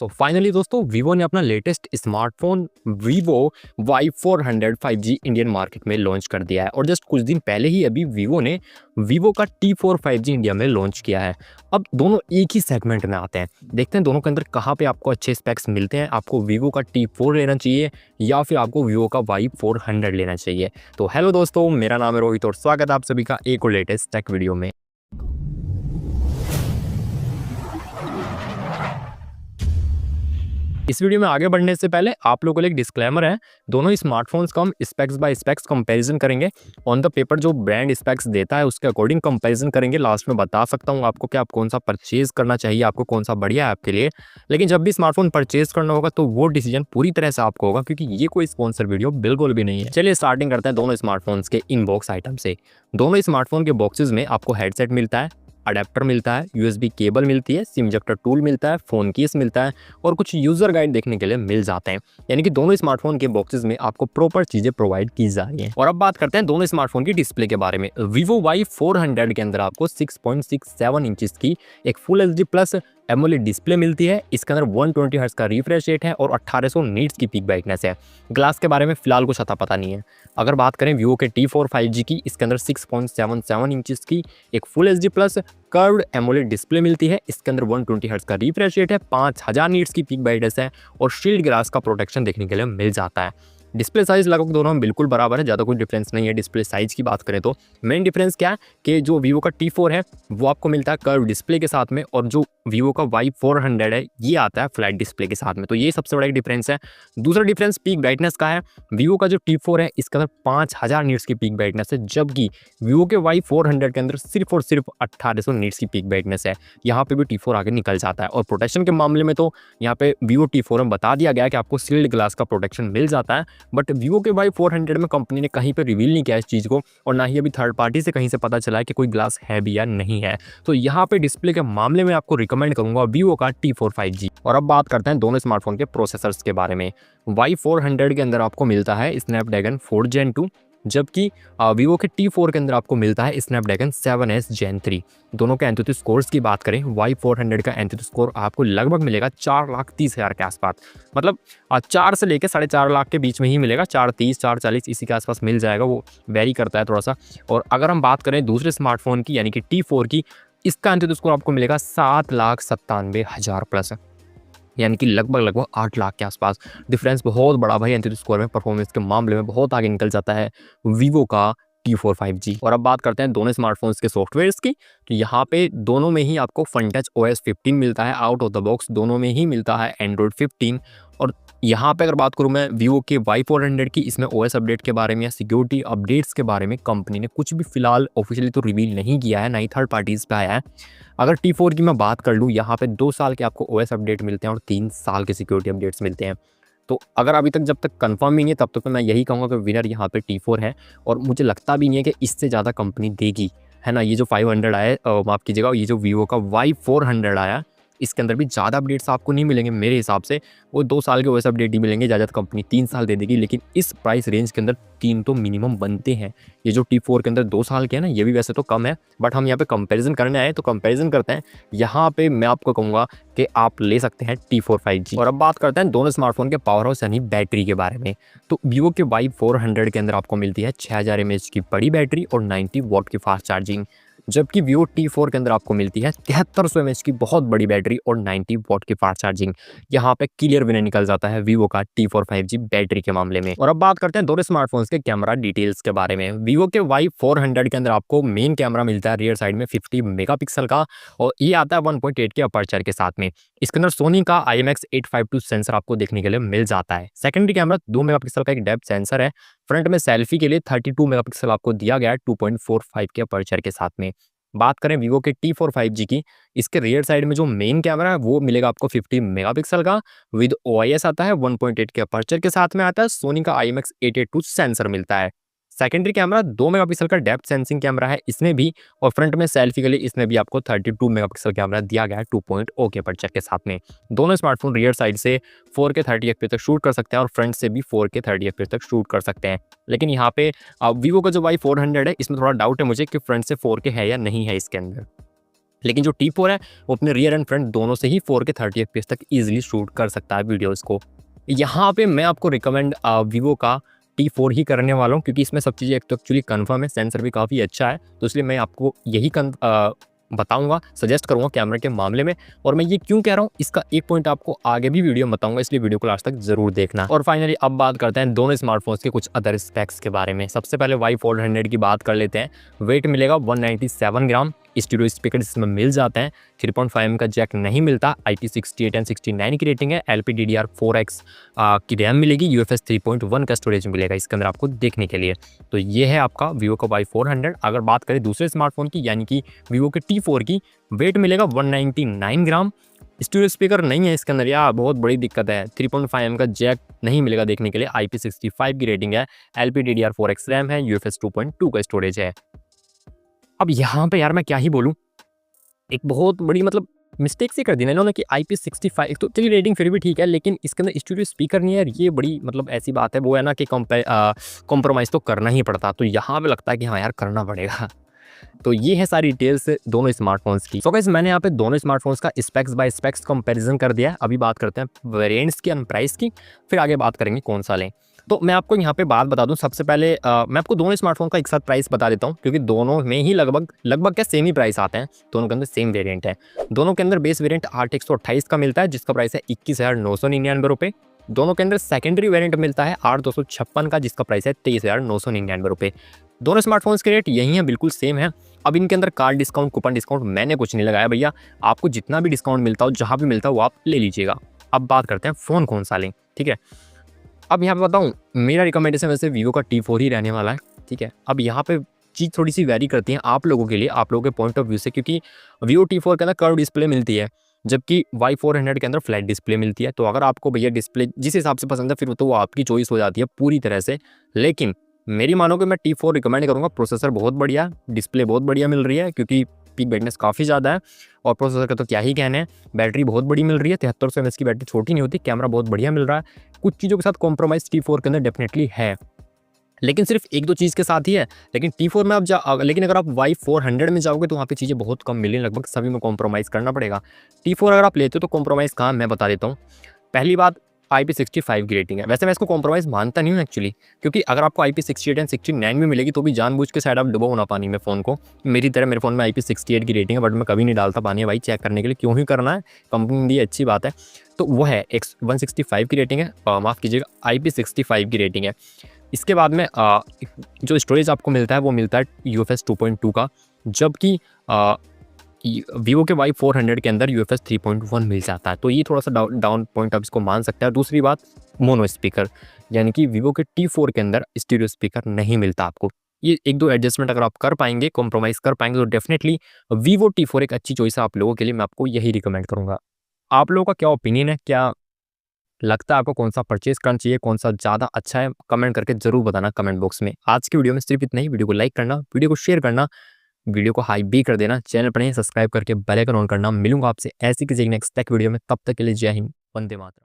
So finally दोस्तों Vivo ने अपना latest smartphone Vivo Y400 5G Indian market में लॉन्च कर दिया है और जस्ट कुछ दिन पहले ही अभी वीवो ने वीवो का T4 5G इंडिया में लॉन्च किया है। अब दोनों एक ही सेगमेंट में आते हैं, देखते हैं दोनों के अंदर कहाँ पे आपको अच्छे स्पेक्स मिलते हैं। आपको वीवो का T4 लेना चाहिए या फिर आपको वीवो का Y400 लेना चाहिए। तो हेलो दोस्तों, मेरा नाम है रोहित और स्वागत है आप सभी का एक और लेटेस्ट टेक वीडियो में। इस वीडियो में आगे बढ़ने से पहले आप लोगों के लिए एक डिस्क्लेमर है। दोनों स्मार्टफोन्स का हम स्पेक्स बाय स्पेक्स कंपैरिजन करेंगे। ऑन द पेपर जो ब्रांड स्पेक्स देता है उसके अकॉर्डिंग कंपैरिजन करेंगे। लास्ट में बता सकता हूँ आपको कि आप कौन सा परचेज करना चाहिए, आपको कौन सा बढ़िया है आपके लिए। लेकिन जब भी स्मार्टफोन परचेज करना होगा तो वो डिसीजन पूरी तरह से आपको होगा, क्योंकि ये कोई स्पॉन्सर वीडियो बिल्कुल भी नहीं है। चलिए स्टार्टिंग करते हैं दोनों स्मार्टफोन्स के इनबॉक्स आइटम से। दोनों स्मार्टफोन के बॉक्सेस में आपको हेडसेट मिलता है, अडेप्टर मिलता है, USB केबल मिलती है, सिम इंजेक्टर टूल मिलता है, फ़ोन केस मिलता है और कुछ यूज़र गाइड देखने के लिए मिल जाते हैं। यानी कि दोनों स्मार्टफोन के बॉक्सेस में आपको प्रॉपर चीज़ें प्रोवाइड की जा रही हैं। और अब बात करते हैं दोनों स्मार्टफोन की डिस्प्ले के बारे में। Vivo Y400 के अंदर आपको 6.67 इंचेस की एक full HD plus AMOLED display मिलती है। इसके अंदर 120 हर्ट्ज का रिफ्रेश रेट है और 1800 नीट्स की पीक ब्राइटनेस है। ग्लास के बारे में फिलहाल कुछ अता पता नहीं है। अगर बात करें वीवो के T4 5G की, इसके अंदर 6.77 इंचेस की एक full HD plus curved AMOLED display मिलती है। इसके अंदर 120 हर्ट्ज का रिफ्रेश रेट है, 5000 नीट्स की पीक ब्राइटनेस है और शील्ड ग्लास का प्रोटेक्शन देखने के लिए मिल जाता है। डिस्प्ले साइज लगभग दोनों में बिल्कुल बराबर है, ज़्यादा कोई डिफरेंस नहीं है। डिस्प्ले साइज की बात करें तो मेन डिफरेंस क्या है कि जो वीवो का T4 है वो आपको मिलता है कर्व डिस्प्ले के साथ में, और जो वीवो का Y400 है ये आता है फ्लैट डिस्प्ले के साथ में। तो ये सबसे बड़ा एक डिफरेंस है। दूसरा डिफरेंस पीक ब्राइटनेस का है। वीवो का जो T4 है इसके अंदर 5000 नीट्स की पीक ब्राइटनेस है, जबकि वीवो के Y400 के अंदर सिर्फ और सिर्फ 1800 नीट्स की पीक ब्राइटनेस है। यहाँ पे भी T4 आगे निकल जाता है। और प्रोटेक्शन के मामले में तो यहाँ पे वीवो T4 में बता दिया गया है कि आपको सील्ड ग्लास का प्रोटेक्शन मिल जाता है, बट वीवो के Y400 में कंपनी ने कहीं पे रिवील नहीं किया इस चीज़ को, और ना ही अभी थर्ड पार्टी से कहीं से पता चला है कि कोई ग्लास है भी या नहीं है। तो यहाँ पे डिस्प्ले के मामले में आपको रिकमेंड करूंगा वीवो का T4 5G। और अब बात करते हैं दोनों स्मार्टफोन के प्रोसेसर्स के बारे में। Y400 के अंदर आपको मिलता है स्नैपड्रैगन 4 Gen 2, जबकि वीवो के T4 के अंदर आपको मिलता है स्नैपड्रैगन 7S Gen 3। दोनों के एंथुसियास्ट स्कोर्स की बात करें, Y400 का एंथुसियास्ट स्कोर आपको लगभग मिलेगा 4,30,000 के आसपास। मतलब 4 से लेकर 4.5 लाख के बीच में ही मिलेगा। 430 440 इसी के आसपास मिल जाएगा, वो वेरी करता है थोड़ा सा। और अगर हम बात करें दूसरे स्मार्टफोन की यानी कि T4 की, इसका एंथुसियास्ट स्कोर आपको मिलेगा 7,97,000 प्लस, यानी कि लगभग 8 लाख के आसपास। डिफरेंस बहुत बड़ा भाई एंथुसियास्ट स्कोर में, परफॉर्मेंस के मामले में बहुत आगे निकल जाता है वीवो का T4 5G। और अब बात करते हैं दोनों स्मार्टफोन्स के सॉफ्टवेयर्स की। तो यहाँ पे दोनों में ही आपको FunTouch OS 15 मिलता है आउट ऑफ द बॉक्स, दोनों में ही मिलता है Android 15। और यहाँ पे अगर बात करूँ मैं वीवो के Y400 की, इसमें OS अपडेट के बारे में या सिक्योरिटी अपडेट्स के बारे में कंपनी ने कुछ भी फिलहाल ऑफिशियली तो रिवील नहीं किया है, ना ही थर्ड पार्टीज़ पे आया है। अगर T4 की मैं बात कर लूँ, यहाँ पे 2 साल के आपको OS अपडेट मिलते हैं और 3 साल के सिक्योरिटी अपडेट्स मिलते हैं। तो अगर अभी तक जब तक कंफर्म ही नहीं है तब तक तो मैं यही कहूँगा कि विनर यहाँ पे T4 है, और मुझे लगता भी नहीं है कि इससे ज़्यादा कंपनी देगी, है ना। ये जो 500 आया, माफ़ कीजिएगा, ये जो वीवो का Y400 आया, इसके अंदर भी ज़्यादा अपडेट्स आपको नहीं मिलेंगे मेरे हिसाब से। वो 2 साल के OS अपडेट ही मिलेंगे, ज़्यादा कंपनी 3 साल दे देगी। लेकिन इस प्राइस रेंज के अंदर 3 तो मिनिमम बनते हैं। ये जो T4 के अंदर 2 साल के है ना, ये भी वैसे तो कम है, बट हम यहाँ पे कंपैरिजन करने आए तो कंपैरिजन करते हैं। यहाँ पे मैं आपको कहूँगा कि आप ले सकते हैं T4 5G। और अब बात करते हैं दोनों स्मार्टफोन के पावर हाउस यानी बैटरी के बारे में। तो वीवो के Y400 के अंदर आपको मिलती है 6000 mAh की बड़ी बैटरी और 90 वॉट की फास्ट चार्जिंग, जबकि वीवो T4 के अंदर आपको मिलती है 7300 mAh की बहुत बड़ी बैटरी और 90 वॉट की फास्ट चार्जिंग। यहाँ पे क्लियर विनर निकल जाता है वीवो का T4 5G बैटरी के मामले में। और अब बात करते हैं दोनों स्मार्टफोन्स के कैमरा डिटेल्स के बारे में। वीवो के Y400 के अंदर आपको मेन कैमरा मिलता है रियर साइड में 50 मेगापिक्सल का, और ये आता है 1.8 के अपर्चर के साथ में। इसके अंदर सोनी का IMX852 सेंसर आपको देखने के लिए मिल जाता है। सेकेंडरी कैमरा 2 मेगापिक्सल का एक डेप्थ सेंसर है। फ्रंट में सेल्फी के लिए 32 मेगापिक्सल आपको दिया गया है 2.45 के अपर्चर के साथ में। बात करें वीवो के T4 5G की, इसके रियर साइड में जो मेन कैमरा है वो मिलेगा आपको 50 मेगापिक्सल का, विद OIS आता है, 1.8 के अपर्चर के साथ में आता है। सोनी का IMX882 सेंसर मिलता है। सेकेंडरी कैमरा 2 मेगापिक्सल का डेप्थ सेंसिंग कैमरा है इसमें भी, और फ्रंट में सेल्फी के लिए इसमें भी आपको 32 मेगापिक्सल कैमरा दिया गया है 2.0 के अपर्चर के साथ में। दोनों स्मार्टफोन रियर साइड से 4K 30fps तक शूट कर सकते हैं और फ्रंट से भी 4K 30fps तक शूट कर सकते हैं। लेकिन यहाँ पे वीवो का जो Y400 है इसमें थोड़ा डाउट है मुझे कि फ्रंट से 4K है या नहीं है इसके अंदर। लेकिन जो T4 है वो अपने रियर एंड फ्रंट दोनों से ही 4K 30 FPS तक ईजिली शूट कर सकता है वीडियोज़ को। यहाँ पे मैं आपको रिकमेंड वीवो का T4 ही करने वाला हूँ, क्योंकि इसमें सब चीज़ें एक तो एक्चुअली कन्फर्म है, सेंसर भी काफ़ी अच्छा है, तो इसलिए मैं आपको यही बताऊंगा, सजेस्ट करूंगा कैमरे के मामले में। और मैं ये क्यों कह रहा हूँ, इसका एक पॉइंट आपको आगे भी वीडियो में बताऊंगा, इसलिए वीडियो को लास्ट तक जरूर देखना। और फाइनली अब बात करते हैं दोनों स्मार्टफोन्स के कुछ अदर स्पेक्स के बारे में। सबसे पहले Y400 की बात कर लेते हैं। वेट मिलेगा 197 ग्राम, स्टीरियो स्पीकर इसमें मिल जाते हैं, 3.5mm का जैक नहीं मिलता, IP68 एंड 69 की रेटिंग है, LPDDR4X की रैम मिलेगी, UFS 3.1 का स्टोरेज मिलेगा इसके अंदर आपको देखने के लिए। तो ये है आपका वीवो का Y400। अगर बात करें दूसरे स्मार्टफोन की यानी कि वीवो के T4 की, वेट मिलेगा 199 ग्राम, स्टीरियो स्पीकर नहीं है इसके अंदर, यार बहुत बड़ी दिक्कत है, 3.5mm का जैक नहीं मिलेगा देखने के लिए, IP65 की रेटिंग है, LPDDR4X रैम है, UFS 2.2 का स्टोरेज है। अब यहाँ पे यार मैं क्या ही बोलूँ, एक बहुत बड़ी मतलब मिस्टेक सी कर दी ना इन्होंने कि IP65, तो चलिए रेटिंग फिर भी ठीक है, लेकिन इसके अंदर स्टूडियो स्पीकर नहीं है यार, ये बड़ी मतलब ऐसी बात है, वो है ना कि कॉम्प्रोमाइज़ तो करना ही पड़ता, तो यहाँ पे लगता है कि हाँ यार करना पड़ेगा। तो ये है सारी डिटेल्स दोनों स्मार्टफोन्स की। सो गाइस मैंने यहाँ पे दोनों स्मार्टफोन्स का स्पेक्स बाय स्पेक्स कंपैरिजन कर दिया है। अभी बात करते हैं वेरिएंट्स की एंड प्राइस की, फिर आगे बात करेंगे कौन सा लें। तो मैं आपको यहाँ पे बात बता दूं, सबसे पहले मैं आपको दोनों स्मार्टफोन का एक साथ प्राइस बता देता हूँ, क्योंकि दोनों में ही लगभग क्या सेम ही प्राइस आते हैं, दोनों के अंदर सेम वेरिएंट है। दोनों के अंदर बेस वेरिएंट 8/128 का मिलता है, जिसका प्राइस है 21,999 रुपये। दोनों के अंदर सेकेंडरी वेरिएंट मिलता है 8/256 का, जिसका प्राइस है 23,999 रुपये। दोनों स्मार्टफोन्स के रेट यही है, बिल्कुल सेम है। अब इनके अंदर कार्ड डिस्काउंट, कूपन डिस्काउंट मैंने कुछ नहीं लगाया भैया, आपको जितना भी डिस्काउंट मिलता हो, जहाँ भी मिलता हो, वो आप ले लीजिएगा। अब बात करते हैं फ़ोन कौन सा लें, ठीक है। अब यहाँ पे बताऊँ, मेरा रिकमेंडेशन वैसे वीवो का T4 ही रहने वाला है, ठीक है। अब यहाँ पे चीज़ थोड़ी सी वेरी करती है आप लोगों के लिए, आप लोगों के पॉइंट ऑफ व्यू से, क्योंकि वीवो T4 के अंदर कर्व डिस्प्ले मिलती है, जबकि Y400 के अंदर फ्लैट डिस्प्ले मिलती है। तो अगर आपको भैया डिस्प्ले जिस हिसाब से पसंद है, फिर तो वो आपकी चॉइस हो जाती है पूरी तरह से। लेकिन मेरी मानोगे मैं T4 रिकमेंड करूँगा, प्रोसेसर बहुत बढ़िया, डिस्प्ले बहुत बढ़िया मिल रही है, क्योंकि पीक ब्राइटनेस काफ़ी ज़्यादा है, और प्रोसेसर का तो क्या ही कहने हैं, बैटरी बहुत बड़ी मिल रही है, 7300 mAh की बैटरी छोटी नहीं होती, कैमरा बहुत बढ़िया मिल रहा है। कुछ चीज़ों के साथ कॉम्प्रोमाइज़ T4 के अंदर डेफिनेटली है, लेकिन सिर्फ 1-2 चीज़ के साथ ही है। लेकिन T4 में लेकिन अगर आप Y400 में जाओगे तो वहाँ पे चीज़ें बहुत कम मिलेंगी, लगभग सभी में कॉम्प्रोमाइज़ करना पड़ेगा। T4 अगर आप लेते हो तो कॉम्प्रोमाइज़ कहाँ, मैं बता देता हूँ। पहली बात, IP65 की रेटिंग है। वैसे मैं इसको कॉम्प्रोमाइज़ मानता नहीं हूँ एक्चुअली, क्योंकि अगर आपको IP68 एंड 69 भी मिलेगी तो भी जानबूझ के शायद आप डुबाओ ना पानी में फ़ोन को। मेरी तरह मेरे फ़ोन में IP68 की रेटिंग है, बट मैं कभी नहीं डालता पानी में भाई, चेक करने के लिए क्यों ही करना है, कंपनी दी अच्छी बात है। तो वो है 165 की रेटिंग है, माफ़ कीजिएगा IP65 की रेटिंग है। इसके बाद में जो स्टोरेज आपको मिलता है वो मिलता है UFS 2.2 का, जबकि वीवो के Y400 के अंदर UFS 3.1 मिल जाता है। तो ये थोड़ा सा डाउन पॉइंट आप इसको मान सकते हैं। दूसरी बात, मोनो स्पीकर, यानी कि वीवो के T4 के अंदर स्टीरियो स्पीकर नहीं मिलता आपको। ये 1-2 एडजस्टमेंट अगर आप कर पाएंगे, कॉम्प्रोमाइज़ कर पाएंगे, तो डेफिनेटली वीवो T4 एक अच्छी चॉइस है आप लोगों के लिए, मैं आपको यही रिकमेंड करूँगा। आप लोगों का क्या ओपिनियन है, क्या लगता है आपको कौन सा परचेज करना चाहिए, कौन सा ज़्यादा अच्छा है, कमेंट करके ज़रूर बताना कमेंट बॉक्स में। आज की वीडियो में सिर्फ इतना ही। वीडियो को लाइक करना, वीडियो को शेयर करना, वीडियो को हाई भी कर देना, चैनल पर नहीं सब्सक्राइब करके बेल आइकन ऑन करना। मिलूंगा आपसे ऐसी किसी नेक्स्ट टेक वीडियो में, तब तक के लिए जय हिंद, वंदे मातरम।